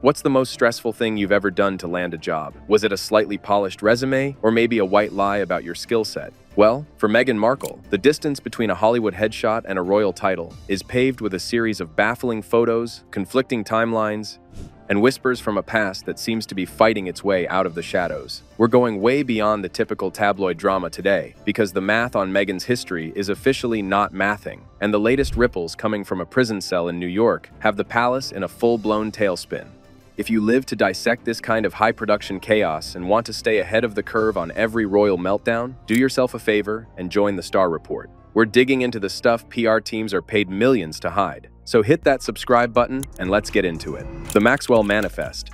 What's the most stressful thing you've ever done to land a job? Was it a slightly polished resume, or maybe a white lie about your skill set? Well, for Meghan Markle, the distance between a Hollywood headshot and a royal title is paved with a series of baffling photos, conflicting timelines, and whispers from a past that seems to be fighting its way out of the shadows. We're going way beyond the typical tabloid drama today, because the math on Meghan's history is officially not mathing, and the latest ripples coming from a prison cell in New York have the palace in a full-blown tailspin. If you live to dissect this kind of high-production chaos and want to stay ahead of the curve on every royal meltdown, do yourself a favor and join the Star Report. We're digging into the stuff PR teams are paid millions to hide. So hit that subscribe button and let's get into it. The Maxwell Manifest.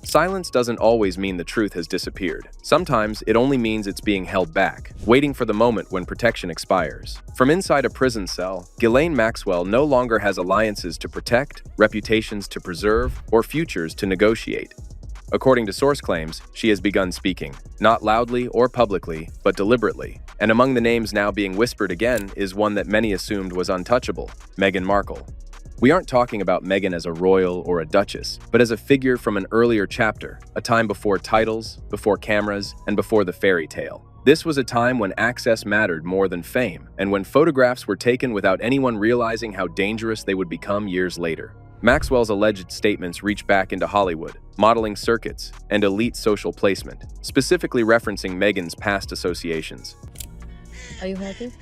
Silence doesn't always mean the truth has disappeared. Sometimes it only means it's being held back, waiting for the moment when protection expires. From inside a prison cell, Ghislaine Maxwell no longer has alliances to protect, reputations to preserve, or futures to negotiate. According to source claims, she has begun speaking, not loudly or publicly, but deliberately. And among the names now being whispered again is one that many assumed was untouchable: Meghan Markle. We aren't talking about Meghan as a royal or a duchess, but as a figure from an earlier chapter, a time before titles, before cameras, and before the fairy tale. This was a time when access mattered more than fame, and when photographs were taken without anyone realizing how dangerous they would become years later. Maxwell's alleged statements reach back into Hollywood, modeling circuits, and elite social placement, specifically referencing Meghan's past associations. Are you happy?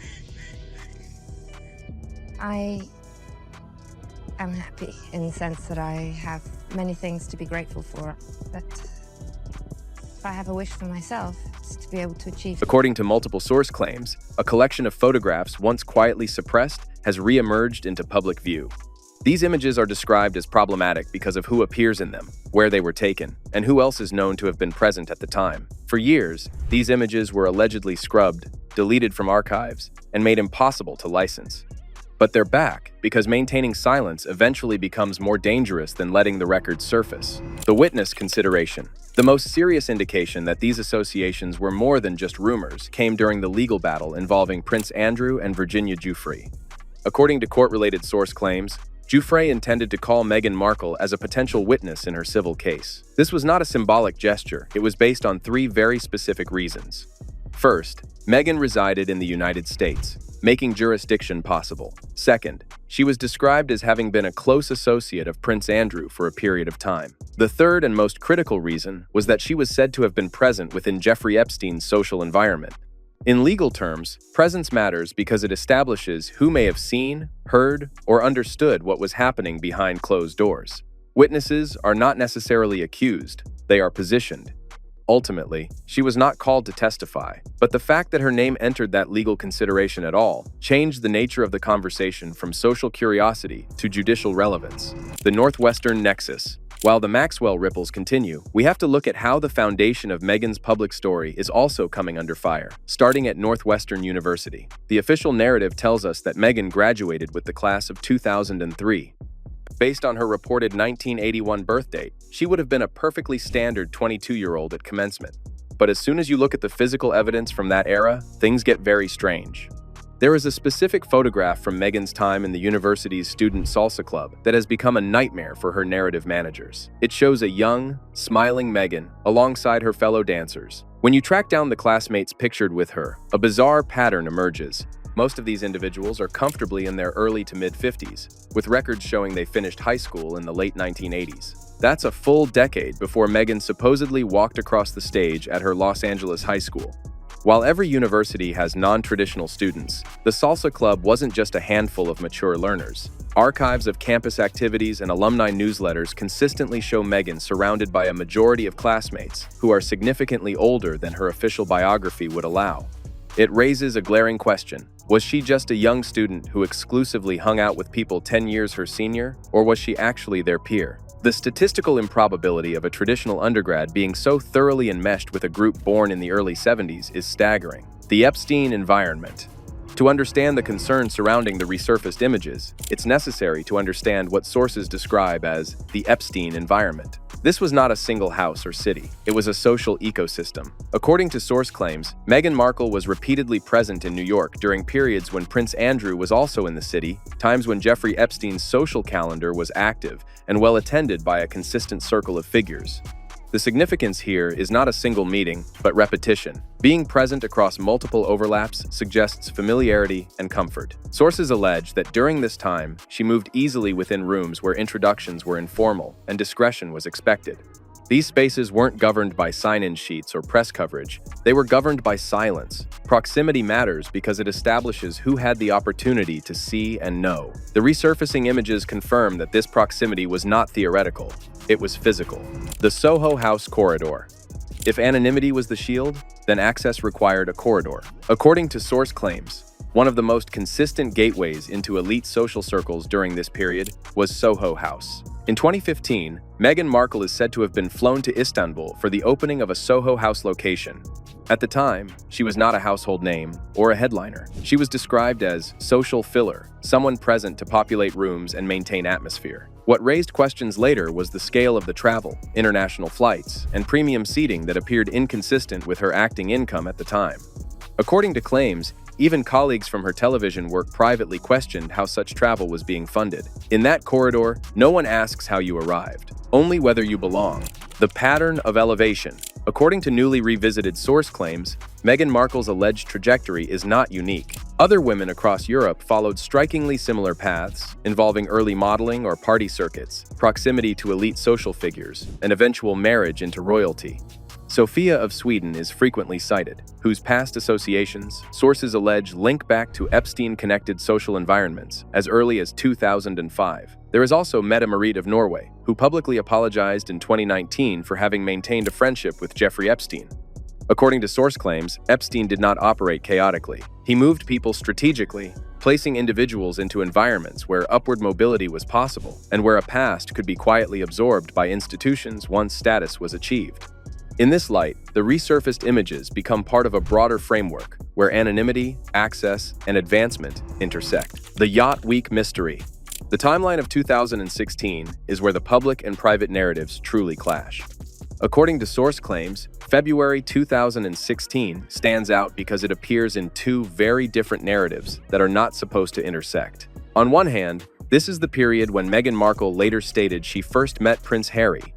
I'm happy in the sense that I have many things to be grateful for, but if I have a wish for myself, it's to be able to achieve. According to multiple source claims, a collection of photographs once quietly suppressed has re-emerged into public view. These images are described as problematic because of who appears in them, where they were taken, and who else is known to have been present at the time. For years, these images were allegedly scrubbed, deleted from archives, and made impossible to license. But they're back because maintaining silence eventually becomes more dangerous than letting the record surface. The witness consideration. The most serious indication that these associations were more than just rumors came during the legal battle involving Prince Andrew and Virginia Giuffre. According to court-related source claims, Giuffre intended to call Meghan Markle as a potential witness in her civil case. This was not a symbolic gesture, it was based on three very specific reasons. First, Meghan resided in the United States, making jurisdiction possible. Second, she was described as having been a close associate of Prince Andrew for a period of time. The third and most critical reason was that she was said to have been present within Jeffrey Epstein's social environment. In legal terms, presence matters because it establishes who may have seen, heard, or understood what was happening behind closed doors. Witnesses are not necessarily accused, they are positioned. Ultimately, she was not called to testify, but the fact that her name entered that legal consideration at all changed the nature of the conversation from social curiosity to judicial relevance. The Northwestern nexus. While the Maxwell ripples continue, we have to look at how the foundation of Meghan's public story is also coming under fire, starting at Northwestern University. The official narrative tells us that Meghan graduated with the class of 2003. Based on her reported 1981 birth date, she would have been a perfectly standard 22-year-old at commencement. But as soon as you look at the physical evidence from that era, things get very strange. There is a specific photograph from Meghan's time in the university's student salsa club that has become a nightmare for her narrative managers. It shows a young, smiling Meghan alongside her fellow dancers. When you track down the classmates pictured with her, a bizarre pattern emerges. Most of these individuals are comfortably in their early to mid-50s, with records showing they finished high school in the late 1980s. That's a full decade before Meghan supposedly walked across the stage at her Los Angeles high school. While every university has non-traditional students, the Salsa Club wasn't just a handful of mature learners. Archives of campus activities and alumni newsletters consistently show Meghan surrounded by a majority of classmates who are significantly older than her official biography would allow. It raises a glaring question. Was she just a young student who exclusively hung out with people 10 years her senior, or was she actually their peer? The statistical improbability of a traditional undergrad being so thoroughly enmeshed with a group born in the early 70s is staggering. The Epstein environment. To understand the concern surrounding the resurfaced images, it's necessary to understand what sources describe as the Epstein environment. This was not a single house or city. It was a social ecosystem. According to source claims, Meghan Markle was repeatedly present in New York during periods when Prince Andrew was also in the city, times when Jeffrey Epstein's social calendar was active and well attended by a consistent circle of figures. The significance here is not a single meeting, but repetition. Being present across multiple overlaps suggests familiarity and comfort. Sources allege that during this time, she moved easily within rooms where introductions were informal and discretion was expected. These spaces weren't governed by sign-in sheets or press coverage. They were governed by silence. Proximity matters because it establishes who had the opportunity to see and know. The resurfacing images confirm that this proximity was not theoretical. It was physical. The Soho House corridor. If anonymity was the shield, then access required a corridor. According to source claims, one of the most consistent gateways into elite social circles during this period was Soho House. In 2015, Meghan Markle is said to have been flown to Istanbul for the opening of a Soho House location. At the time, she was not a household name or a headliner. She was described as social filler, someone present to populate rooms and maintain atmosphere. What raised questions later was the scale of the travel, international flights, and premium seating that appeared inconsistent with her acting income at the time. According to claims, even colleagues from her television work privately questioned how such travel was being funded. In that corridor, no one asks how you arrived, only whether you belong. The pattern of elevation. According to newly revisited source claims, Meghan Markle's alleged trajectory is not unique. Other women across Europe followed strikingly similar paths, involving early modeling or party circuits, proximity to elite social figures, and eventual marriage into royalty. Sophia of Sweden is frequently cited, whose past associations, sources allege, link back to Epstein-connected social environments as early as 2005. There is also Mette Marit of Norway, who publicly apologized in 2019 for having maintained a friendship with Jeffrey Epstein. According to source claims, Epstein did not operate chaotically. He moved people strategically, placing individuals into environments where upward mobility was possible and where a past could be quietly absorbed by institutions once status was achieved. In this light, the resurfaced images become part of a broader framework where anonymity, access, and advancement intersect. The Yacht Week mystery. The timeline of 2016 is where the public and private narratives truly clash. According to source claims, February 2016 stands out because it appears in two very different narratives that are not supposed to intersect. On one hand, this is the period when Meghan Markle later stated she first met Prince Harry.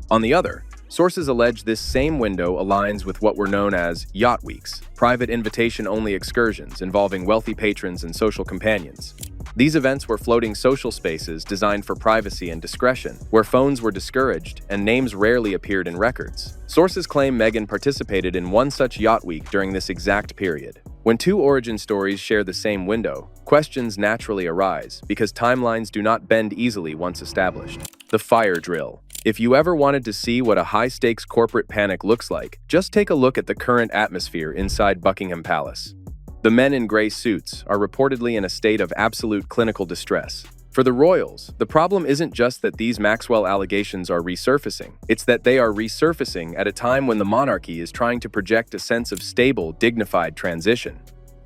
On the other, sources allege this same window aligns with what were known as Yacht Weeks, private invitation-only excursions involving wealthy patrons and social companions. These events were floating social spaces designed for privacy and discretion, where phones were discouraged and names rarely appeared in records. Sources claim Meghan participated in one such Yacht Week during this exact period. When two origin stories share the same window, questions naturally arise because timelines do not bend easily once established. The fire drill. If you ever wanted to see what a high-stakes corporate panic looks like, just take a look at the current atmosphere inside Buckingham Palace. The men in gray suits are reportedly in a state of absolute clinical distress. For the royals, the problem isn't just that these Maxwell allegations are resurfacing, it's that they are resurfacing at a time when the monarchy is trying to project a sense of stable, dignified transition.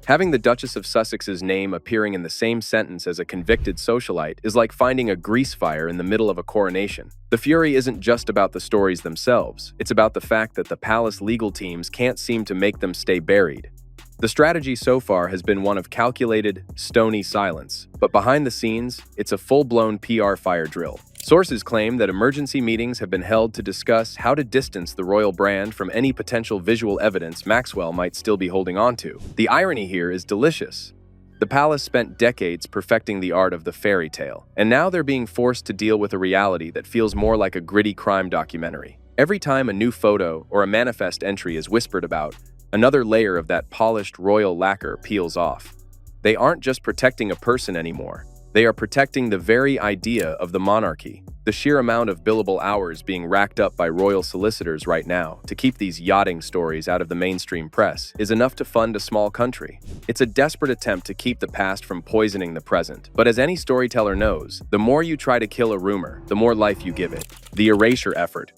Having the Duchess of Sussex's name appearing in the same sentence as a convicted socialite is like finding a grease fire in the middle of a coronation. The fury isn't just about the stories themselves, it's about the fact that the palace legal teams can't seem to make them stay buried. The strategy so far has been one of calculated, stony silence, but behind the scenes, it's a full-blown PR fire drill. Sources claim that emergency meetings have been held to discuss how to distance the royal brand from any potential visual evidence Maxwell might still be holding onto. The irony here is delicious. The palace spent decades perfecting the art of the fairy tale, and now they're being forced to deal with a reality that feels more like a gritty crime documentary. Every time a new photo or a manifest entry is whispered about, another layer of that polished royal lacquer peels off. They aren't just protecting a person anymore. They are protecting the very idea of the monarchy. The sheer amount of billable hours being racked up by royal solicitors right now to keep these yachting stories out of the mainstream press is enough to fund a small country. It's a desperate attempt to keep the past from poisoning the present. But as any storyteller knows, the more you try to kill a rumor, the more life you give it. The erasure effort.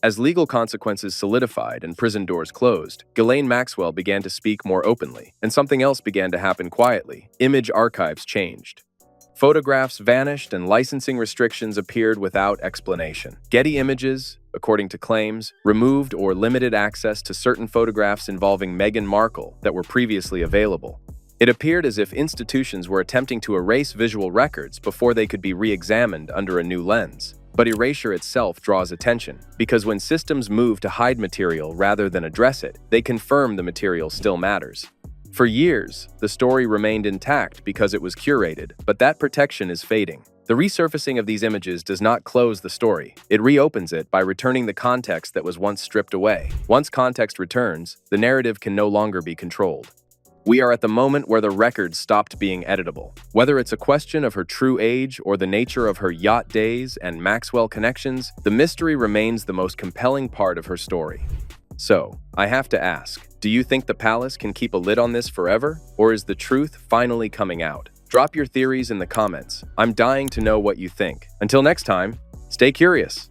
As legal consequences solidified and prison doors closed, Ghislaine Maxwell began to speak more openly, and something else began to happen quietly. Image archives changed. Photographs vanished and licensing restrictions appeared without explanation. Getty Images, according to claims, removed or limited access to certain photographs involving Meghan Markle that were previously available. It appeared as if institutions were attempting to erase visual records before they could be re-examined under a new lens. But erasure itself draws attention, because when systems move to hide material rather than address it, they confirm the material still matters. For years, the story remained intact because it was curated, but that protection is fading. The resurfacing of these images does not close the story. It reopens it by returning the context that was once stripped away. Once context returns, the narrative can no longer be controlled. We are at the moment where the records stopped being editable. Whether it's a question of her true age or the nature of her yacht days and Maxwell connections, the mystery remains the most compelling part of her story. So, I have to ask, do you think the palace can keep a lid on this forever? Or is the truth finally coming out? Drop your theories in the comments. I'm dying to know what you think. Until next time, stay curious.